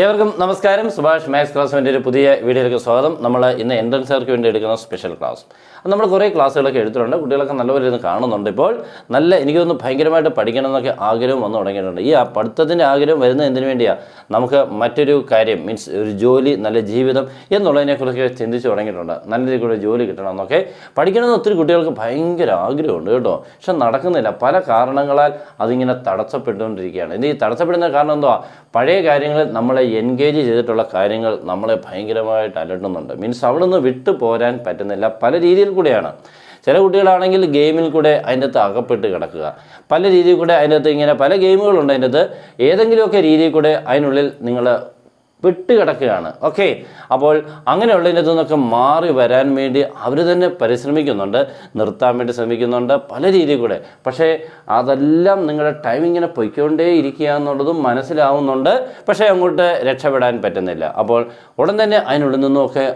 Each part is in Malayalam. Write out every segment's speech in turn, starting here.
ഏവർക്കും നമസ്കാരം. സുഭാഷ് മാത്സ് ക്ലാസ്സിൻ്റെ ഒരു പുതിയ വീഡിയോയിലേക്ക് സ്വാഗതം. നമ്മൾ ഇന്ന് എൻട്രൻസുകാർക്ക് വേണ്ടി എടുക്കുന്ന സ്പെഷ്യൽ ക്ലാസ്. നമ്മൾ കുറേ ക്ലാസ്സുകളൊക്കെ എടുത്തിട്ടുണ്ട്. കുട്ടികളൊക്കെ നല്ലപോലെ ഇരുന്ന് കാണുന്നുണ്ട്. ഇപ്പോൾ എനിക്ക് തോന്നുന്നു ഭയങ്കരമായിട്ട് പഠിക്കണം എന്നൊക്കെ ആഗ്രഹം വന്നു തുടങ്ങിയിട്ടുണ്ട്. ഈ പഠിത്തത്തിൻ്റെ ആഗ്രഹം വരുന്നത് എന്തിനു വേണ്ടിയാണ്? നമുക്ക് മറ്റൊരു കാര്യം മീൻസ് ഒരു ജോലി, നല്ല ജീവിതം എന്നുള്ളതിനെക്കുറിച്ച് ചിന്തിച്ച് തുടങ്ങിയിട്ടുണ്ട്. നല്ല രീതിയിലുള്ള ജോലി കിട്ടണം എന്നൊക്കെ പഠിക്കണമെന്ന് ഒത്തിരി കുട്ടികൾക്ക് ഭയങ്കര ആഗ്രഹമുണ്ട് കേട്ടോ. പക്ഷെ നടക്കുന്നില്ല. പല കാരണങ്ങളാൽ അതിങ്ങനെ തടസ്സപ്പെട്ടുകൊണ്ടിരിക്കുകയാണ്. ഈ തടസ്സപ്പെടുന്ന കാരണം എന്തുവാ? പഴയ കാര്യങ്ങളിൽ നമ്മളെ എൻഗേജ് ചെയ്തിട്ടുള്ള കാര്യങ്ങൾ നമ്മളെ ഭയങ്കരമായിട്ട് അലട്ടുന്നുണ്ട്. മീൻസ് അവിടെ നിന്ന് വിട്ടു പോരാൻ പറ്റുന്നില്ല. പല രീതിയിൽ കൂടെയാണ്. ചില കുട്ടികളാണെങ്കിൽ ഗെയിമിൽ കൂടെ അതിൻ്റെ അകത്ത് അകപ്പെട്ട് കിടക്കുക, പല രീതിയിൽ കൂടെ അതിൻ്റെ അകത്ത് ഇങ്ങനെ പല ഗെയിമുകളുണ്ട്. അതിൻ്റെ അകത്ത് ഏതെങ്കിലുമൊക്കെ രീതിയിൽ കൂടെ അതിനുള്ളിൽ നിങ്ങൾ വിട്ട് കിടക്കുകയാണ്. ഓക്കെ, അപ്പോൾ അങ്ങനെയുള്ളതിൻ്റെ നിന്നൊക്കെ മാറി വരാൻ വേണ്ടി അവർ തന്നെ പരിശ്രമിക്കുന്നുണ്ട്, നിർത്താൻ വേണ്ടി ശ്രമിക്കുന്നുണ്ട് പല രീതിയിൽ കൂടെ. പക്ഷേ അതെല്ലാം നിങ്ങളുടെ ടൈം ഇങ്ങനെ പൊയ്ക്കൊണ്ടേ ഇരിക്കുക എന്നുള്ളതും മനസ്സിലാവുന്നുണ്ട്. പക്ഷേ അങ്ങോട്ട് രക്ഷപ്പെടാൻ പറ്റുന്നില്ല. അപ്പോൾ ഉടൻ തന്നെ അതിനുള്ളിൽ നിന്നുമൊക്കെ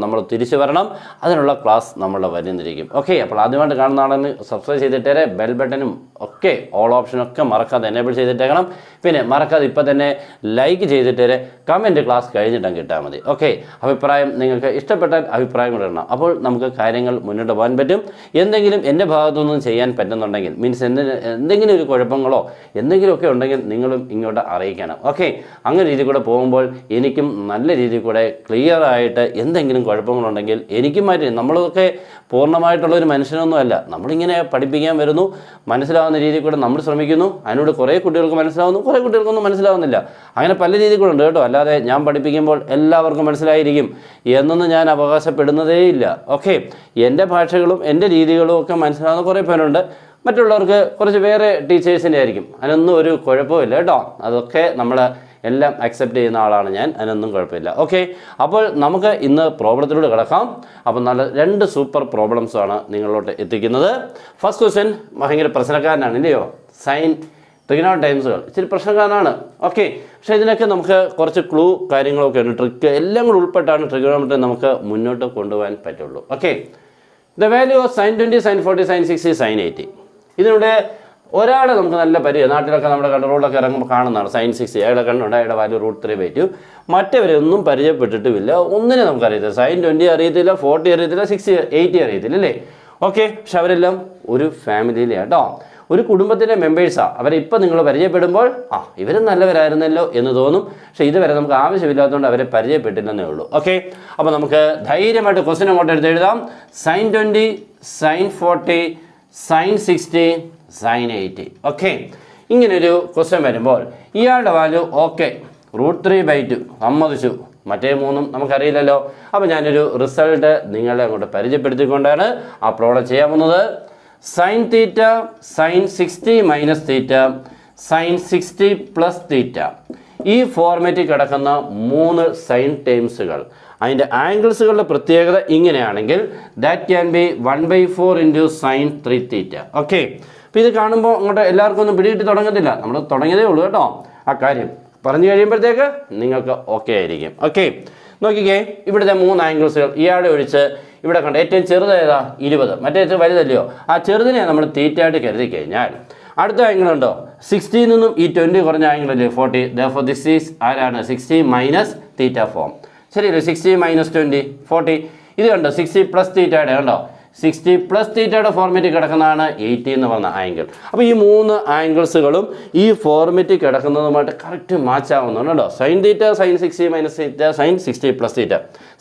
നമ്മൾ തിരിച്ചു വരണം. അതിനുള്ള ക്ലാസ് നമ്മളുടെ വരുന്നിരിക്കും. ഓക്കെ, അപ്പോൾ ആദ്യമായിട്ട് കാണുന്ന ആളെന്ന് സബ്സ്ക്രൈബ് ചെയ്തിട്ടേ ബെൽ ബട്ടനും ഒക്കെ ഓൾ ഓപ്ഷനൊക്കെ മറക്കാതെ എനേബിൾ ചെയ്തിട്ടേക്കണം. പിന്നെ മറക്കാതെ ഇപ്പം തന്നെ ലൈക്ക് ചെയ്തിട്ടേ കമൻറ്റ് ക്ലാസ് കഴിഞ്ഞിട്ടും കിട്ടാൽ മതി. ഓക്കെ, അഭിപ്രായം നിങ്ങൾക്ക് ഇഷ്ടപ്പെട്ടാൽ അഭിപ്രായം കൂടെ ഇടണം. അപ്പോൾ നമുക്ക് കാര്യങ്ങൾ മുന്നോട്ട് പോകാൻ പറ്റും. എന്തെങ്കിലും എൻ്റെ ഭാഗത്തുനിന്നും ചെയ്യാൻ പറ്റുന്നുണ്ടെങ്കിൽ മീൻസ് എന്തെങ്കിലും ഒരു കുഴപ്പങ്ങളോ എന്തെങ്കിലുമൊക്കെ ഉണ്ടെങ്കിൽ നിങ്ങളും ഇങ്ങോട്ട് അറിയിക്കണം. ഓക്കെ, അങ്ങനെ രീതിയിൽ കൂടെ പോകുമ്പോൾ എനിക്കും നല്ല രീതിയിൽ കൂടെ ക്ലിയർ ആയിട്ട് എന്തെങ്കിലും കുഴപ്പങ്ങളുണ്ടെങ്കിൽ എനിക്കും മാറ്റി. നമ്മളൊക്കെ പൂർണ്ണമായിട്ടുള്ളൊരു മനുഷ്യനൊന്നുമല്ല. നമ്മളിങ്ങനെ പഠിപ്പിക്കാൻ വരുന്നു, മനസ്സിലാവുന്ന രീതിയിൽ കൂടെ നമ്മൾ ശ്രമിക്കുന്നു. അതിനോട് കുറേ കുട്ടികൾക്ക് മനസ്സിലാവുന്നു, കുറേ കുട്ടികൾക്കൊന്നും മനസ്സിലാവുന്നില്ല. അങ്ങനെ പല രീതിയിൽ കൂടെ ഉണ്ട് കേട്ടോ. അല്ലാതെ ഞാൻ പഠിപ്പിക്കുമ്പോൾ എല്ലാവർക്കും മനസ്സിലായിരിക്കും എന്നൊന്നും ഞാൻ അവകാശപ്പെടുന്നതേയില്ല. ഓക്കെ, എൻ്റെ ഭാഷകളും എൻ്റെ രീതികളും ഒക്കെ മനസ്സിലാവുന്ന കുറേ പേരുണ്ട്. മറ്റുള്ളവർക്ക് കുറച്ച് വേറെ ടീച്ചേഴ്സിൻ്റെ ആയിരിക്കും. അതിനൊന്നും ഒരു കുഴപ്പമില്ല കേട്ടോ. അതൊക്കെ നമ്മൾ എല്ലാം അക്സെപ്റ്റ് ചെയ്യുന്ന ആളാണ് ഞാൻ. അതിനൊന്നും കുഴപ്പമില്ല. ഓക്കെ, അപ്പോൾ നമുക്ക് ഇന്ന് പ്രോബ്ലത്തിലൂടെ കിടക്കാം. അപ്പോൾ നല്ല 2 സൂപ്പർ പ്രോബ്ലംസാണ് നിങ്ങളിലോട്ട് എത്തിക്കുന്നത്. ഫസ്റ്റ് ക്വസ്റ്റ്യൻ ഭയങ്കര പ്രശ്നക്കാരനാണ് ഇല്ലയോ? സൈൻ ട്രിഗണോമെട്രി ടൈംസുകൾ ഇച്ചിരി പ്രശ്നക്കാരനാണ്. ഓക്കെ, പക്ഷേ ഇതിനൊക്കെ നമുക്ക് കുറച്ച് ക്ലൂ കാര്യങ്ങളൊക്കെ ഉണ്ട്, ട്രിക്ക് എല്ലാം കൂടി ഉൾപ്പെട്ടാണ് ട്രിഗണോമെട്രി നമുക്ക് മുന്നോട്ട് കൊണ്ടുപോകാൻ പറ്റുള്ളൂ. Okay, the value of sine 20, sine 40, sine 60, sine 80. ഇതിലൂടെ ഒരാളെ നമുക്ക് നല്ല പരിചയം, നാട്ടിലൊക്കെ നമ്മുടെ കൺട്രോളൊക്കെ ഇറങ്ങുമ്പോൾ കാണുന്നതാണ്. സൈൻ 60 അയാളെ കണ്ടുണ്ട്, അയാളുടെ വാല്യൂ √3/2. മറ്റവരെ ഒന്നും പരിചയപ്പെട്ടിട്ടുമില്ല, ഒന്നിനെ നമുക്കറിയത്തില്ല. സൈൻ 20 അറിയത്തില്ല, 40 അറിയത്തില്ല, 60, 80 അറിയത്തില്ല അല്ലേ? ഓക്കെ, പക്ഷെ അവരെല്ലാം ഒരു ഫാമിലിയിലെ കേട്ടോ, ഒരു കുടുംബത്തിൻ്റെ മെമ്പേഴ്സാണ്. അവരെ ഇപ്പം നിങ്ങൾ പരിചയപ്പെടുമ്പോൾ ഇവരും നല്ലവരായിരുന്നല്ലോ എന്ന് തോന്നും. പക്ഷേ ഇതുവരെ നമുക്ക് ആവശ്യമില്ലാത്തതുകൊണ്ട് അവരെ പരിചയപ്പെട്ടില്ലെന്നേ ഉള്ളൂ. ഓക്കെ, അപ്പോൾ നമുക്ക് ധൈര്യമായിട്ട് ക്വസ്റ്റ്യൻ അങ്ങോട്ട് എടുത്ത് എഴുതാം. Sine 20, sine 40, sine 60, sine 80. Okay, ഇങ്ങനൊരു ക്വസ്റ്റ്യൻ വരുമ്പോൾ ഇയാളുടെ വാല്യൂ ഓക്കെ √3/2 സമ്മതിച്ചു, മറ്റേ 3 നമുക്കറിയില്ലല്ലോ. അപ്പോൾ ഞാനൊരു റിസൾട്ട് നിങ്ങളെ അങ്ങോട്ട് പരിചയപ്പെടുത്തിക്കൊണ്ടാണ് ആ പ്രോബ്ലം ചെയ്യാൻ പോകുന്നത്. Sine theta, sine 60 minus theta, sine 60 plus theta. ഈ ഫോർമാറ്റിൽ കിടക്കുന്ന 3 സൈൻ ടേംസുകൾ, അതിൻ്റെ ആംഗിൾസുകളുടെ പ്രത്യേകത ഇങ്ങനെയാണെങ്കിൽ that can be 1/4 into sine 3θ. Okay, അപ്പോൾ ഇത് കാണുമ്പോൾ അങ്ങോട്ട് എല്ലാവർക്കും ഒന്നും പിടികിട്ടി തുടങ്ങത്തില്ല. നമ്മൾ തുടങ്ങിയതേ ഉള്ളൂ കേട്ടോ. ആ കാര്യം പറഞ്ഞു കഴിയുമ്പോഴത്തേക്ക് നിങ്ങൾക്ക് ഓക്കെ ആയിരിക്കും. ഓക്കെ, നോക്കിക്കേ, ഇവിടുത്തെ 3 ആംഗിൾസുകൾ ഇയാളെ ഒഴിച്ച് ഇവിടെ കണ്ട ഏറ്റവും ചെറുതേതാ 20, മറ്റേ ഏറ്റവും വലുതല്ലയോ? ആ ചെറുതിനെ നമ്മൾ തീറ്റയായിട്ട് കരുതി കഴിഞ്ഞാൽ അടുത്ത ആംഗിൾ ഉണ്ടോ 60 നിന്നും ഈ 20 കുറഞ്ഞ ആംഗിളല്ലേ 40. therefore this is ആരാണ് 60 മൈനസ് തീറ്റ ഫോം. ശരിയല്ലേ? 60 മൈനസ് 20 40. ഇത് കണ്ടോ 60 പ്ലസ് തീറ്റയുടെ കണ്ടോ 60 പ്ലസ് തീറ്റയുടെ ഫോർമാറ്റിൽ കിടക്കുന്നതാണ് 80 എന്ന് പറഞ്ഞ ആംഗിൾ. അപ്പോൾ ഈ 3 ആംഗിൾസുകളും ഈ ഫോർമാറ്റിൽ കിടക്കുന്നതുമായിട്ട് കറക്റ്റ് മാച്ച് ആവുന്നുണ്ട് കേട്ടോ. Sine theta sine 60 minus theta sine 60 plus theta.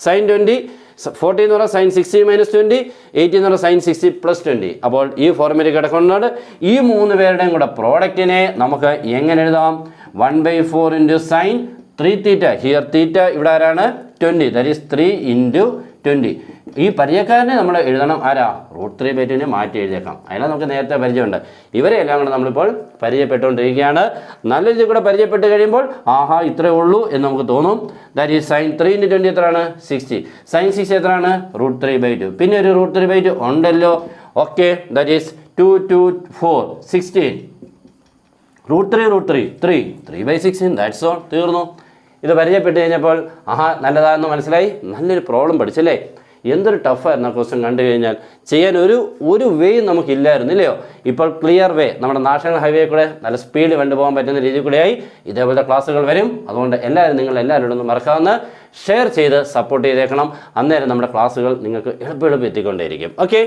Sine 20 40 എന്ന് പറഞ്ഞാൽ സൈൻ 60 മൈനസ് 20, 80 എന്ന് പറഞ്ഞാൽ സൈൻ 60 പ്ലസ് 20. അപ്പോൾ ഈ ഫോർമാറ്റിൽ കിടക്കുന്നതാണ്. ഈ 3 പേരുടെയും കൂടെ പ്രോഡക്റ്റിനെ നമുക്ക് എങ്ങനെ എഴുതാം? 1/4 ഇൻറ്റു സൈൻ 3θ. ഹിയർ തീറ്റ ഇവിടെ ആരാണ് 20, ദാറ്റ് ഈസ് 3 ഇൻറ്റു 20. ഈ പരിചയക്കാരനെ നമ്മൾ എഴുതണം ആരാ? √3/2 മാറ്റി എഴുതിയേക്കാം. അതിനാ നമുക്ക് നേരത്തെ പരിചയമുണ്ട്. ഇവരെ എല്ലാം കൂടെ നമ്മളിപ്പോൾ പരിചയപ്പെട്ടുകൊണ്ടിരിക്കുകയാണ്. നല്ല രീതിയിൽ കൂടെ പരിചയപ്പെട്ട് കഴിയുമ്പോൾ ഇത്രയേ ഉള്ളൂ എന്ന് നമുക്ക് തോന്നും. ദാറ്റ് ഈസ് സൈൻ 3 ഇൻറ്റു 20 എത്രയാണ് 60. സൈൻ 60 എത്രയാണ് √3/2. പിന്നെ ഒരു √3/2 ഉണ്ടല്ലോ. Okay, that is 2 2 4 16. √3 3/16. That's all, തീർന്നു. ഇത് പരിചയപ്പെട്ട് കഴിഞ്ഞപ്പോൾ നല്ലതാണെന്ന് മനസ്സിലായി. നല്ലൊരു പ്രോബ്ലം പഠിച്ചല്ലേ? എന്തൊരു ടഫായിരുന്നു ആ ക്വസ്റ്റ്യൻ കണ്ടു കഴിഞ്ഞാൽ. ചെയ്യാൻ ഒരു വേ നമുക്കില്ലായിരുന്നു ഇല്ലയോ. ഇപ്പോൾ ക്ലിയർ വേ നമ്മുടെ നാഷണൽ ഹൈവേ കൂടെ നല്ല സ്പീഡ് കൊണ്ടുപോകാൻ പറ്റുന്ന രീതിയിൽ കൂടെയായി ഇതേപോലത്തെ ക്ലാസ്സുകൾ വരും. അതുകൊണ്ട് നിങ്ങൾ എല്ലാവരോടും ഒന്ന് മറക്കാവുന്ന ഷെയർ ചെയ്ത് സപ്പോർട്ട് ചെയ്തേക്കണം. അന്നേരം നമ്മുടെ ക്ലാസ്സുകൾ നിങ്ങൾക്ക് എളുപ്പം എത്തിക്കൊണ്ടേയിരിക്കും. ഓക്കെ,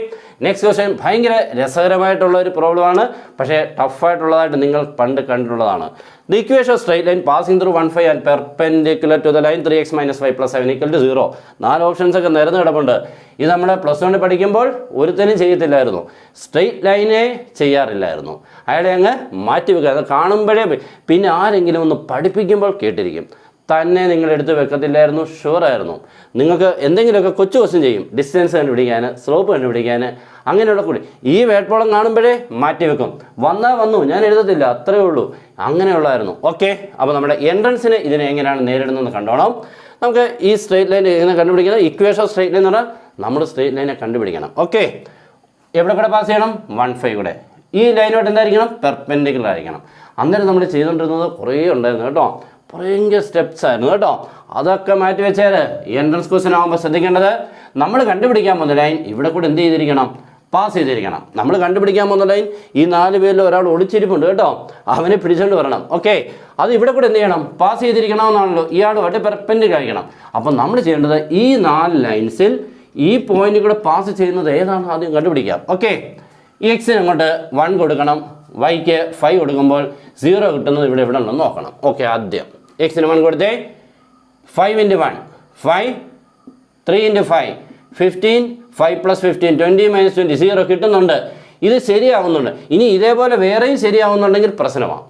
നെക്സ്റ്റ് ക്വസ്റ്റ്യൻ ഭയങ്കര രസകരമായിട്ടുള്ള ഒരു പ്രോബ്ലമാണ്, പക്ഷേ ടഫായിട്ടുള്ളതായിട്ട് നിങ്ങൾ പണ്ട് കണ്ടിട്ടുള്ളതാണ്. The equation of straight line passing through 1, 5 and perpendicular to the line 3x minus 5 plus 7 equal to 0. 4 options ഒക്കെ നിരന്ന് കിടപ്പുണ്ട്. ഇത് നമ്മൾ +1 പഠിക്കുമ്പോൾ ഒരുത്തനും ചെയ്യത്തില്ലായിരുന്നു, സ്ട്രെയിറ്റ് ലൈനെ ചെയ്യാറില്ലായിരുന്നു. അയാളെ അങ്ങ് മാറ്റി വെക്കുക, അത് കാണുമ്പോഴേ. പിന്നെ ആരെങ്കിലും ഒന്ന് പഠിപ്പിക്കുമ്പോൾ കേട്ടിരിക്കും, തന്നെ നിങ്ങൾ എടുത്ത് വെക്കത്തില്ലായിരുന്നു, ഷുവറായിരുന്നു. നിങ്ങൾക്ക് എന്തെങ്കിലുമൊക്കെ കൊച്ചു ക്വസ്റ്റ്യൻ ചെയ്യും, ഡിസ്റ്റൻസ് കണ്ടുപിടിക്കാൻ, സ്ലോപ്പ് കണ്ടുപിടിക്കാൻ, അങ്ങനെയുള്ള കൂടി. ഈ വേട്ടോളം കാണുമ്പോഴേ മാറ്റി വെക്കും, വന്നു ഞാൻ എഴുതത്തില്ല, അത്രയേ ഉള്ളൂ, അങ്ങനെയുള്ളതായിരുന്നു. ഓക്കെ, അപ്പോൾ നമ്മുടെ എൻട്രൻസിന് ഇതിനെ എങ്ങനെയാണ് നേരിടുന്നതെന്ന് കണ്ടോണം. നമുക്ക് ഈ സ്ട്രെയിറ്റ് ലൈൻ എങ്ങനെ കണ്ടുപിടിക്കുന്നത്? ഇക്വേഷൻ ഓഫ് സ്ട്രെയിറ്റ് ലൈൻ എന്ന് പറഞ്ഞാൽ നമ്മൾ സ്ട്രെയിറ്റ് ലൈനെ കണ്ടുപിടിക്കണം. ഓക്കെ, എവിടെ കൂടെ പാസ് ചെയ്യണം? 1, 5 കൂടെ. ഈ ലൈനോട്ട് എന്തായിരിക്കണം? പെർപെൻഡിക്കുലർ ആയിരിക്കണം. അന്നേരം നമ്മൾ ചെയ്തുകൊണ്ടിരുന്നത് കുറേ ഉണ്ടായിരുന്നു കേട്ടോ, ഭയങ്കര സ്റ്റെപ്സ് ആയിരുന്നു കേട്ടോ. അതൊക്കെ മാറ്റി വെച്ചാൽ എൻട്രൻസ് ക്വസ്റ്റ്യൻ ആകുമ്പോൾ ശ്രദ്ധിക്കേണ്ടത്, നമ്മൾ കണ്ടുപിടിക്കാൻ പോകുന്ന ലൈൻ ഇവിടെ കൂടെ എന്ത് ചെയ്തിരിക്കണം? പാസ് ചെയ്തിരിക്കണം. നമ്മൾ കണ്ടുപിടിക്കാൻ പോകുന്ന ലൈൻ ഈ 4 പേരിൽ ഒരാൾ ഒളിച്ചിരിപ്പുണ്ട് കേട്ടോ, അവനെ പിടിച്ചുകൊണ്ട് വരണം. ഓക്കെ, അത് ഇവിടെ കൂടെ എന്ത് ചെയ്യണം? പാസ് ചെയ്തിരിക്കണമെന്നാണല്ലോ, ഇയാളുമായിട്ട് പെർപെൻഡിക്കുലർ ആയിരിക്കണം. അപ്പം നമ്മൾ ചെയ്യേണ്ടത് ഈ 4 ലൈൻസിൽ ഈ പോയിന്റ് കൂടെ പാസ് ചെയ്യുന്നത് ഏതാണ് ആദ്യം കണ്ടുപിടിക്കാം. ഓക്കെ, ഈ എക്സിന് അങ്ങോട്ട് 1 കൊടുക്കണം, വൈക്ക് 5 കൊടുക്കുമ്പോൾ 0 കിട്ടുന്നത് ഇവിടെ ഉണ്ടെന്ന് നോക്കണം. ഓക്കെ, ആദ്യം എക്സിന് 1 കൊടുത്തേ, 5 × 1 5, 3 × 5 15, 5 + 15 20 - 20 0 കിട്ടുന്നുണ്ട്. ഇത് ശരിയാവുന്നുണ്ട്. ഇനി ഇതേപോലെ വേറെയും ശരിയാവുന്നുണ്ടെങ്കിൽ പ്രശ്നമാണ്.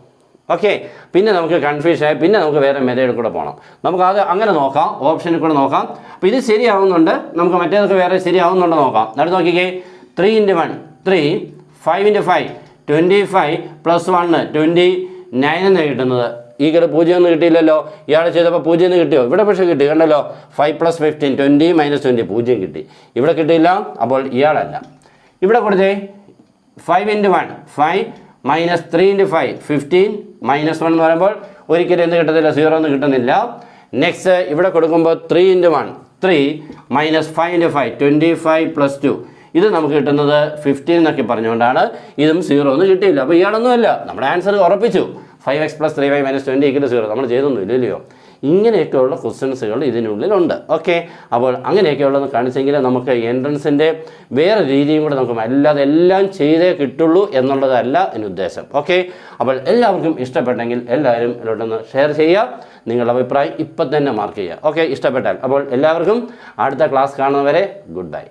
ഓക്കെ, പിന്നെ നമുക്ക് കൺഫ്യൂഷനായി, പിന്നെ നമുക്ക് വേറെ മെത്തേഡിൽ കൂടെ പോകണം. നമുക്ക് അത് അങ്ങനെ നോക്കാം, ഓപ്ഷനിൽ കൂടെ നോക്കാം. അപ്പോൾ ഇത് ശരിയാവുന്നുണ്ട്, നമുക്ക് മറ്റേതൊക്കെ വേറെ ശരിയാവുന്നുണ്ടോ നോക്കാം. അടുത്ത് നോക്കിക്കേ, 3 × 1 3, 5 × 5 25 + 1 29 എന്ന് കിട്ടുന്നത്. ഈ കട 0 ഒന്നും കിട്ടിയില്ലല്ലോ, ഇയാൾ ചെയ്തപ്പോൾ 0 എന്ന് കിട്ടിയോ? ഇവിടെ പക്ഷേ കിട്ടി, കണ്ടല്ലോ. 5 + 15 20 - 20 0 കിട്ടി, ഇവിടെ കിട്ടിയില്ല. അപ്പോൾ ഇയാളല്ല. ഇവിടെ കൊടുത്തേ 5 × 1 5 - 3 × 5 15 - 1 എന്ന് പറയുമ്പോൾ ഒരിക്കലും എന്ത് കിട്ടത്തില്ല? 0 ഒന്നും കിട്ടുന്നില്ല. നെക്സ്റ്റ് ഇവിടെ കൊടുക്കുമ്പോൾ 3 × 1 3 - 5 × 5 25 + 2 ഇത് നമുക്ക് കിട്ടുന്നത് 15 എന്നൊക്കെ പറഞ്ഞുകൊണ്ടാണ്. ഇതും 0 ഒന്നും കിട്ടിയില്ല. അപ്പോൾ ഇയാളൊന്നുമല്ല, നമ്മുടെ ആൻസർ ഉറപ്പിച്ചു. 5x + 3y - 20 = 0. നമ്മൾ ചെയ്തൊന്നും ഇല്ലല്ലോ. ഇങ്ങനെയൊക്കെയുള്ള ക്വസ്റ്റ്യൻസുകൾ ഇതിനുള്ളിലുണ്ട്. ഓക്കെ, അപ്പോൾ അങ്ങനെയൊക്കെയുള്ളത് കാണിച്ചെങ്കിൽ നമുക്ക് എൻട്രൻസിൻ്റെ വേറെ രീതിയും കൂടെ നമുക്ക് അല്ലാതെ എല്ലാം ചെയ്തേ കിട്ടുള്ളൂ എന്നുള്ളതല്ല എൻ്റെ ഉദ്ദേശം. ഓക്കെ, അപ്പോൾ എല്ലാവർക്കും ഇഷ്ടപ്പെട്ടെങ്കിൽ എല്ലാവരും ഇതിലോട്ടൊന്ന് ഷെയർ ചെയ്യുക, നിങ്ങളുടെ അഭിപ്രായം ഇപ്പം തന്നെ മാർക്ക് ചെയ്യുക. ഓക്കെ, ഇഷ്ടപ്പെട്ടാൽ. അപ്പോൾ എല്ലാവർക്കും അടുത്ത ക്ലാസ് കാണുന്നവരെ ഗുഡ് ബൈ.